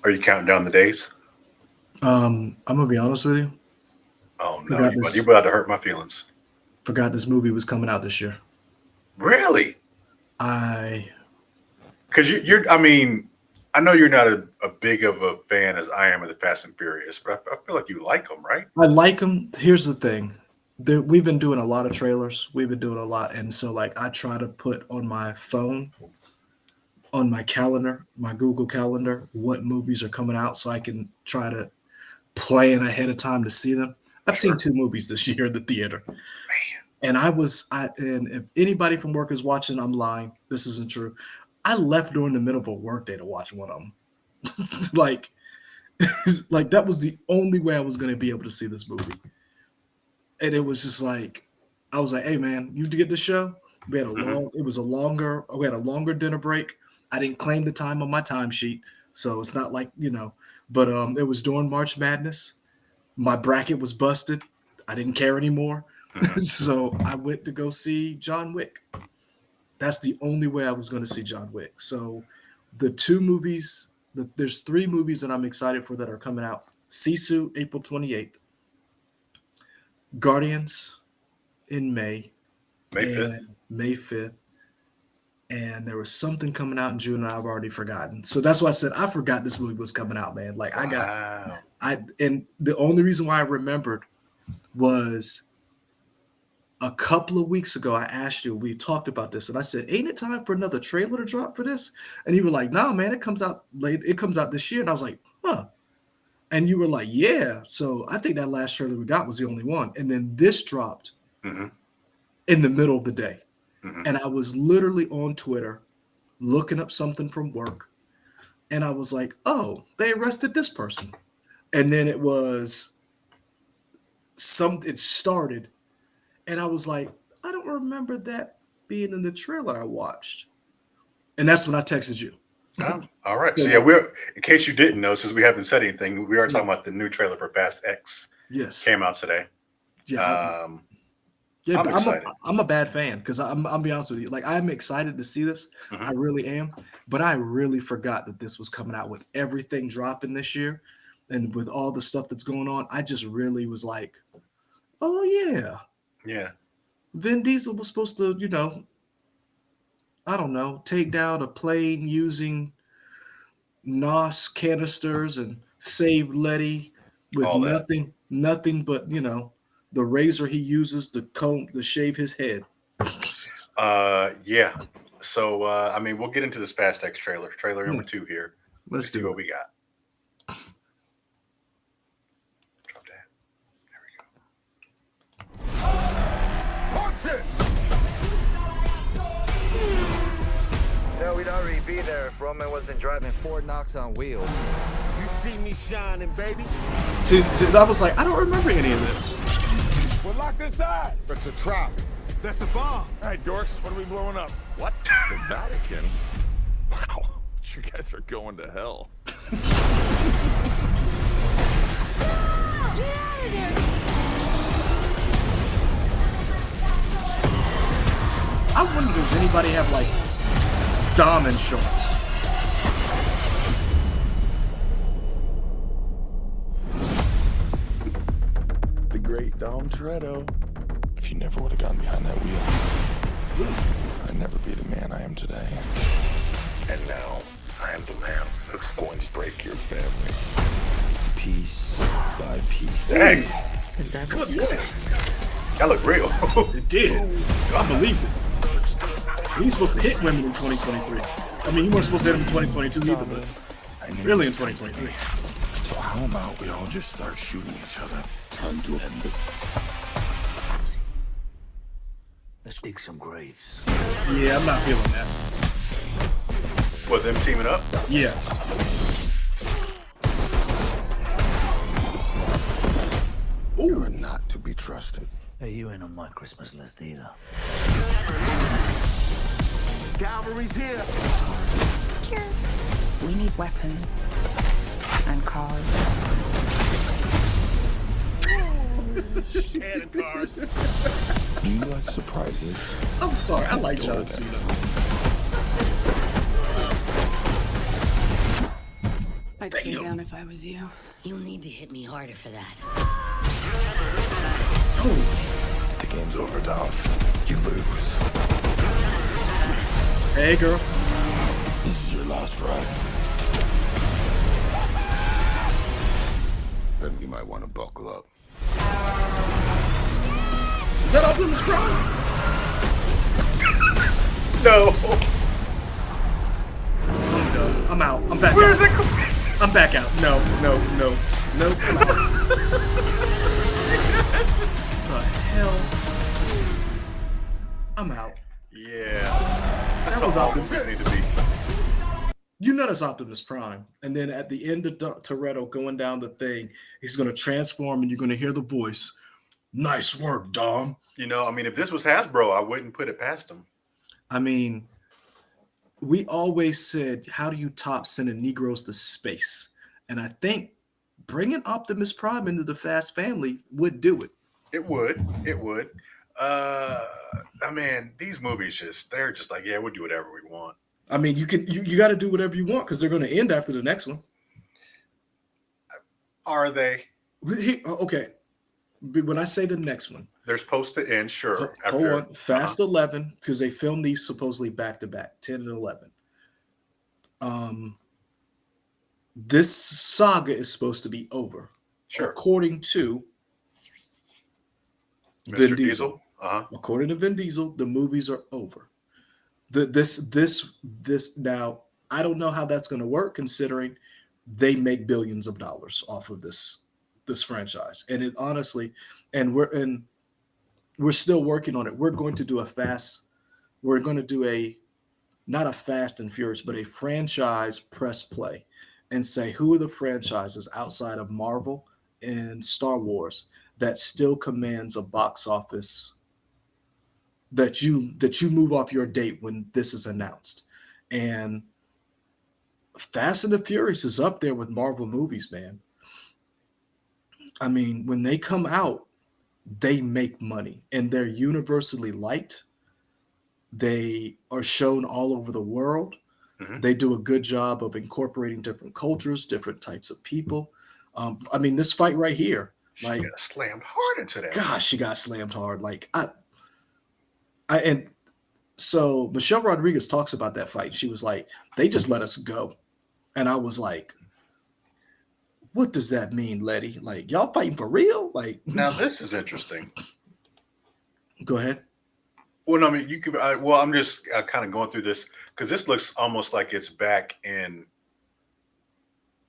Are you counting down the days? I'm gonna be honest with you. Oh no, Forgot you this. about to hurt my feelings. Forgot this movie was coming out this year. Really? I Because you're, I mean, I know you're not a big of a fan as I am of the Fast and Furious, but I feel like you like them, right? I like them. Here's the thing. We've been doing a lot of trailers. We've been doing a lot, and so like I try to put on my phone, on my calendar, my Google Calendar, what movies are coming out, so I can try to plan ahead of time to see them. I've seen Sure. 2 movies this year in the theater, and and if anybody from work is watching, I'm lying. This isn't true. I left during the middle of a workday to watch one of them. like, like that was the only way I was going to be able to see this movie, and it was just like, I was like, "Hey, man, you get the show." We had a Hmm. long. It was a longer. We had a longer dinner break. I didn't claim the time on my timesheet, so it's not like you know. But it was during March Madness. My bracket was busted. I didn't care anymore, Hmm. so I went to go see John Wick. That's the only way I was going to see John Wick. So the 2 movies, there's 3 movies that I'm excited for that are coming out. Sisu, April 28th. Guardians in May, May 5th. and May 5th. And there was something coming out in June and I've already forgotten. So that's why I said I forgot this movie was coming out, man. Like Wow. and the only reason why I remembered was a couple of weeks ago, I asked you, we talked about this, and I said, "Ain't it time for another trailer to drop for this?" And you were like, "Nah, man, it comes out late. It comes out this year." And I was like, "Huh." And you were like, "Yeah." So I think that last trailer we got was the only one. And then this dropped Hmm. in the middle of the day, Hmm. and I was literally on Twitter looking up something from work, and I was like, "Oh, they arrested this person." And then it was some. It started, and I was like, "I don't remember that being in the trailer I watched." And that's when I texted you. Oh, all right. So So yeah, like, we're in case you didn't know, since we haven't said anything, we are yeah, talking about the new trailer for Fast X yes, came out today. yeah, Um, yeah. I'm But I'm a excited. bad fan because I'll be honest with you. Like I'm excited to see this. Hmm. I really am. But I really forgot that this was coming out with everything dropping this year, and with all the stuff that's going on. I just really was like, oh yeah, Yeah. Vin Diesel was supposed to, I don't know, take down a plane using NOS canisters and save Letty with All that. nothing but the razor he uses to comb to shave his head. Yeah. So I mean, we'll get into this Fast X trailer, trailer Yeah, number 2 here. Let me let's see do what it. we got. Drop that. Punch it! Yeah, we'd already be there if Roman wasn't driving Ford Knox on wheels. You see me shining, baby? See, I was like, I don't remember any of this. We're locked inside. That's a trap. That's a bomb. All right, dorks, what are we blowing up? What? The Vatican? Wow, you guys are going to hell. I wonder, does anybody have like Dom insurance? The great Dom Toretto. If you never would have gotten behind that wheel, I'd never be the man I am today. And now, I am the man who's going to break your family. Piece by piece. Dang, Good lord, that look real. it did. I believed it. He's supposed to hit women in 2023. I mean, he wasn't supposed to hit them in 2022 either, but really in 2023. So how about we all just start shooting each other? Time to end this. Let's dig some graves. Yeah, I'm not feeling that. What, them teaming up? Yeah. You are not to be trusted. Hey, you ain't on my Christmas list either. Cavalry's here. We need weapons and cars. Cannon cars. Do you like surprises? I'm sorry, I like John Cena. I'd stay down if I was you. You'll need to hit me harder for that. Oh, The game's over, Dom. You lose. hey, girl. This is your last ride. Then you might want to buckle up. Is that Optimus Prime? No. I'm done. I'm out. I'm back Where's out. it coming? I'm back out. No. I'm out. The hell? I'm out. Yeah. That That's was how all Optimus. movies need to be. You know that's Optimus Prime. And then at the end of Toretto going down the thing, he's going to transform and you're going to hear the voice. Nice work, Dom. You know, I mean, if this was Hasbro, I wouldn't put it past them. I mean, we always said, how do you top sending Negroes to space? And I think bringing Optimus Prime into the Fast family would do it. It would. It would. I mean, these movies they're just like, yeah, we'll do whatever we want. I mean, you got to do whatever you want because they're going to end after the next one. Are they? Okay. When I say the next one, They're supposed to end, sure. hold on. Fast 11, because they filmed these supposedly back to back, 10 and 11. This saga is supposed to be over. Sure. According to Mr. Vin Diesel. Uh-huh. According to Vin Diesel, the movies are over. This now, I don't know how that's going to work considering they make billions of dollars off of this franchise. And it honestly, and we're still working on it. We're going to do not a Fast and Furious, but a franchise press play and say who are the franchises outside of Marvel and Star Wars that still commands a box office that you move off your date when this is announced. And Fast and the Furious is up there with Marvel movies, man. I mean, when they come out, they make money and they're universally liked. They are shown all over the world. Mhm. They do a good job of incorporating different cultures, different types of people. I mean, this fight right here, She like, got slammed hard into that. gosh, she got slammed hard. Like, and so Michelle Rodriguez talks about that fight. She was like, they just let us go. And I was like, what does that mean, Letty? Like, y'all fighting for real? Like, Now this is interesting. go ahead. Well, no, I mean, you could. I'm just kind of going through this because this looks almost like it's back in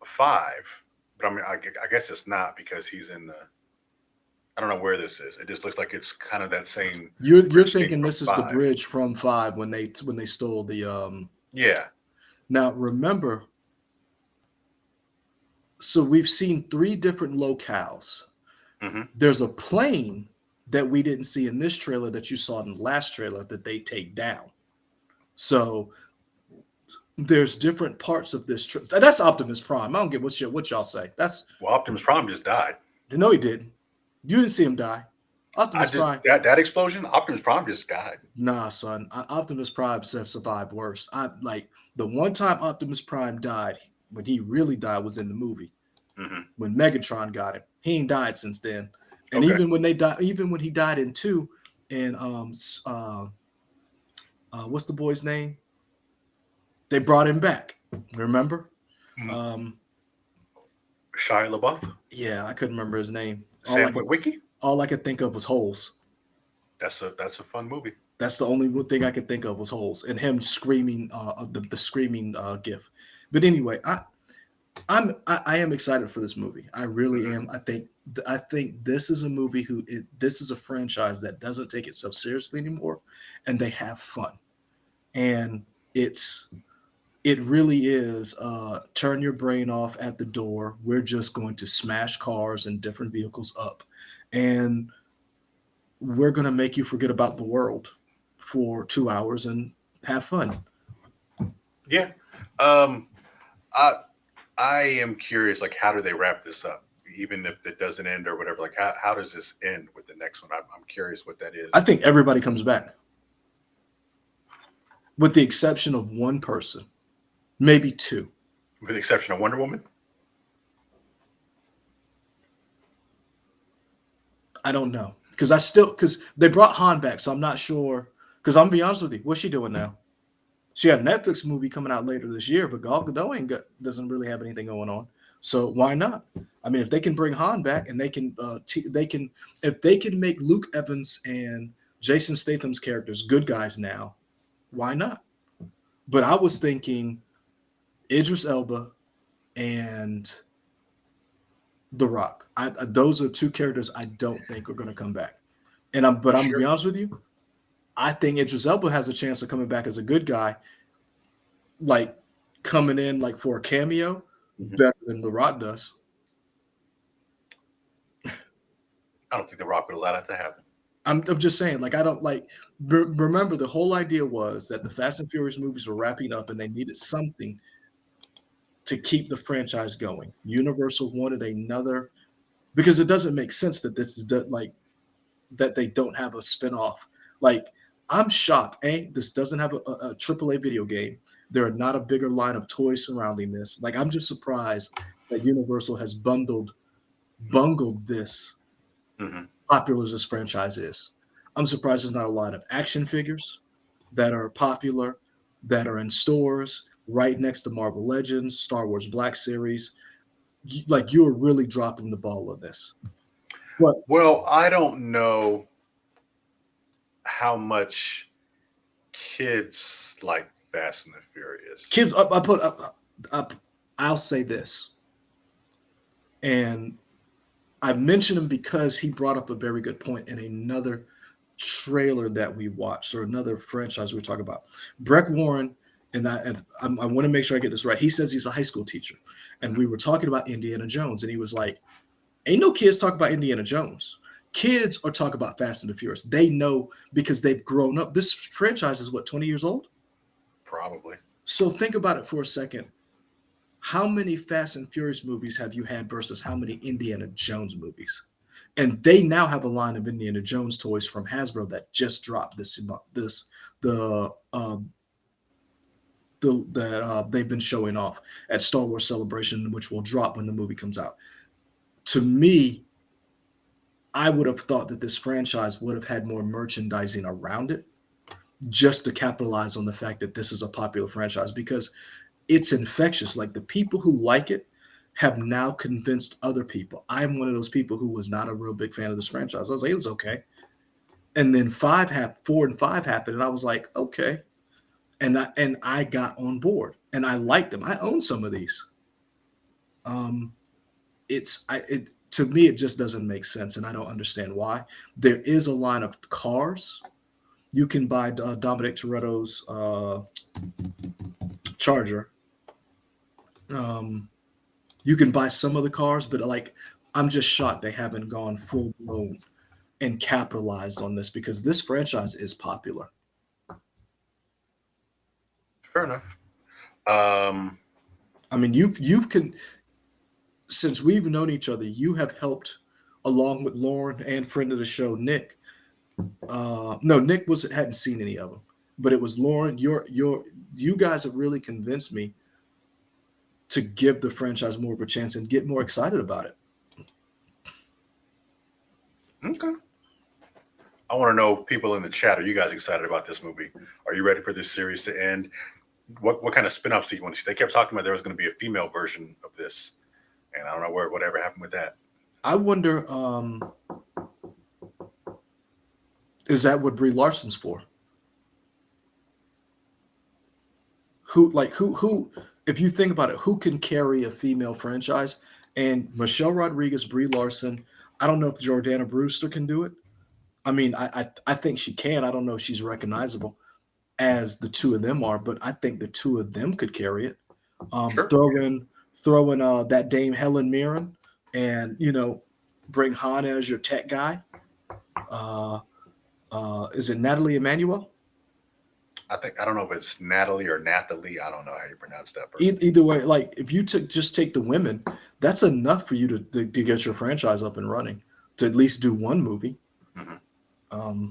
5, but I mean, I guess it's not because he's in the. I don't know where this is. It just looks like it's kind of that same. You're bridge thing thinking from this is the 5. bridge from 5 when they stole the Yeah. Now remember, so we've seen 3 different locales. Mm-hmm. There's a plane that we didn't see in this trailer that you saw in the last trailer that they take down. So there's different parts of this. That's Optimus Prime. I don't get what y'all say. Well, Optimus Prime just died. No, he didn't. You didn't see him die. Optimus Prime. That explosion, Optimus Prime just died. Nah, son. Optimus Prime have survived worse. The one time Optimus Prime died, when he really died, was in the movie. Mm-hmm. When Megatron got him. He ain't died since then. And Okay. even when he died in 2, and what's the boy's name? They brought him back. Remember? Mm-hmm. Shia LaBeouf, Yeah, I couldn't remember his name. Sam Witwicky. All I could think of was Holes. That's a fun movie. That's the only thing I could think of was Holes and him screaming, the screaming gif. But anyway, I am excited for this movie. I really am. I think this is a movie this is a franchise that doesn't take itself seriously anymore, and they have fun. And it really is turn your brain off at the door. We're just going to smash cars and different vehicles up, and we're going to make you forget about the world for 2 hours and have fun. Yeah. I am curious, like, how do they wrap this up? Even if it doesn't end or whatever, like, how does this end with the next one? I'm curious what that is. I think everybody comes back, with the exception of one person, maybe 2. With the exception of Wonder Woman? I don't know because they brought Han back, so I'm not sure. Because I'm gonna be honest with you, what's she doing now? She had a Netflix movie coming out later this year, but Gal Gadot doesn't really have anything going on. So why not? I mean, if they can bring Han back and if they can make Luke Evans and Jason Statham's characters good guys now, why not? But I was thinking Idris Elba and The Rock. Those are two characters I don't think are going to come back. But I'm going to be honest with you. I think Idris Elba has a chance of coming back as a good guy, like coming in like for a cameo, better than The Rock does. I don't think The Rock would allow that to happen. I'm just saying, like, I don't like. Remember, the whole idea was that the Fast and Furious movies were wrapping up, and they needed something to keep the franchise going. Universal wanted another, because it doesn't make sense that this is like that they don't have a spinoff. Like, I'm shocked. This doesn't have a AAA video game. There are not a bigger line of toys surrounding this. Like, I'm just surprised that Universal has bungled this. Mm-hmm. Popular as this franchise is. I'm surprised there's not a line of action figures that are popular, that are in stores right next to Marvel Legends, Star Wars Black Series. Like, you're really dropping the ball on this. Well, I don't know how much kids like Fast and the Furious. Kids, I'll say this, and I mentioned him because he brought up a very good point in another trailer that we watched, or another franchise we were talking about. Breck Warren, and I want to make sure I get this right. He says he's a high school teacher, and we were talking about Indiana Jones, and he was like, ain't no kids talk about Indiana Jones. Kids are talking about Fast and the Furious. They know because they've grown up. This franchise is what, 20 years old? Probably. So think about it for a second. How many Fast and Furious movies have you had versus how many Indiana Jones movies? And they now have a line of Indiana Jones toys from Hasbro that just dropped they've been showing off at Star Wars Celebration, which will drop when the movie comes out. To me, I would have thought that this franchise would have had more merchandising around it just to capitalize on the fact that this is a popular franchise, because it's infectious. Like, the people who like it have now convinced other people. I'm one of those people who was not a real big fan of this franchise. I was like, it was okay. And then 4 and 5 happened, and I was like, okay. And I got on board, and I liked them. I own some of these. To me, it just doesn't make sense, and I don't understand why. There is a line of cars. You can buy Dominic Toretto's Charger. You can buy some of the cars, but like, I'm just shocked they haven't gone full blown and capitalized on this, because this franchise is popular. Fair enough. I mean, since we've known each other, you have helped, along with Lauren and friend of the show, Nick. No, Nick hadn't seen any of them, but it was Lauren. You guys have really convinced me to give the franchise more of a chance and get more excited about it. Okay. I want to know, people in the chat, are you guys excited about this movie? Are you ready for this series to end? What kind of spin-offs do you want to see? They kept talking about there was going to be a female version of this, and I don't know whatever happened with that. I wonder, is that what Brie Larson's for? Who, if you think about it, who can carry a female franchise? And Michelle Rodriguez, Brie Larson. I don't know if Jordana Brewster can do it. I mean, I think she can. I don't know if she's recognizable as the two of them are, but I think the two of them could carry it. Sure. Throw in that Dame Helen Mirren, and bring Han in as your tech guy. Is it Natalie Emmanuel? I don't know if it's Natalie or Nathalie. I don't know how you pronounce that person. Either way, like, if you just take the women, that's enough for you to get your franchise up and running, to at least do one movie. Mm-hmm.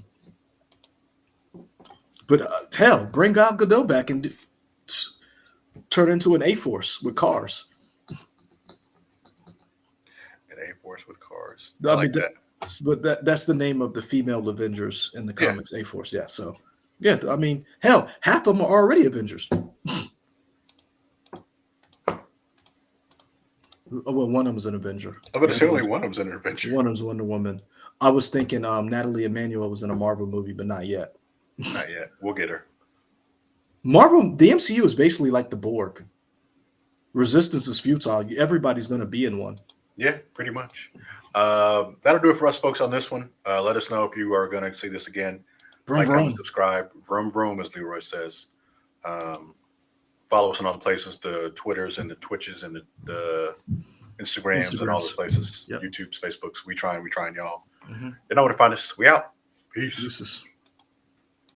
But hell, bring Gal Gadot back and turn into an A-Force with cars. An A-Force with cars. I mean, that. But that's the name of the female Avengers in the Yeah. comics, A-Force. Yeah, so yeah, I mean, hell, half of them are already Avengers. Oh, well, one of them's an Avenger. I'm going to say only one of them's an adventure. One of them's Wonder Woman. I was thinking Natalie Emmanuel was in a Marvel movie, but not yet. Not yet. We'll get her. Marvel, the MCU is basically like the Borg. Resistance is futile. Everybody's going to be in one. Yeah, pretty much. That'll do it for us, folks, on this one. Let us know if you are going to see this again. Vroom, Like, vroom. comment, subscribe. Vroom, vroom, as Leroy says. Follow us on all the places, the Twitters and the Twitches and the Instagrams and all those Instagrams. places. Yep. YouTubes, Facebooks. We trying y'all. Mhm. You know where to find us. We out. Peace. Deuces.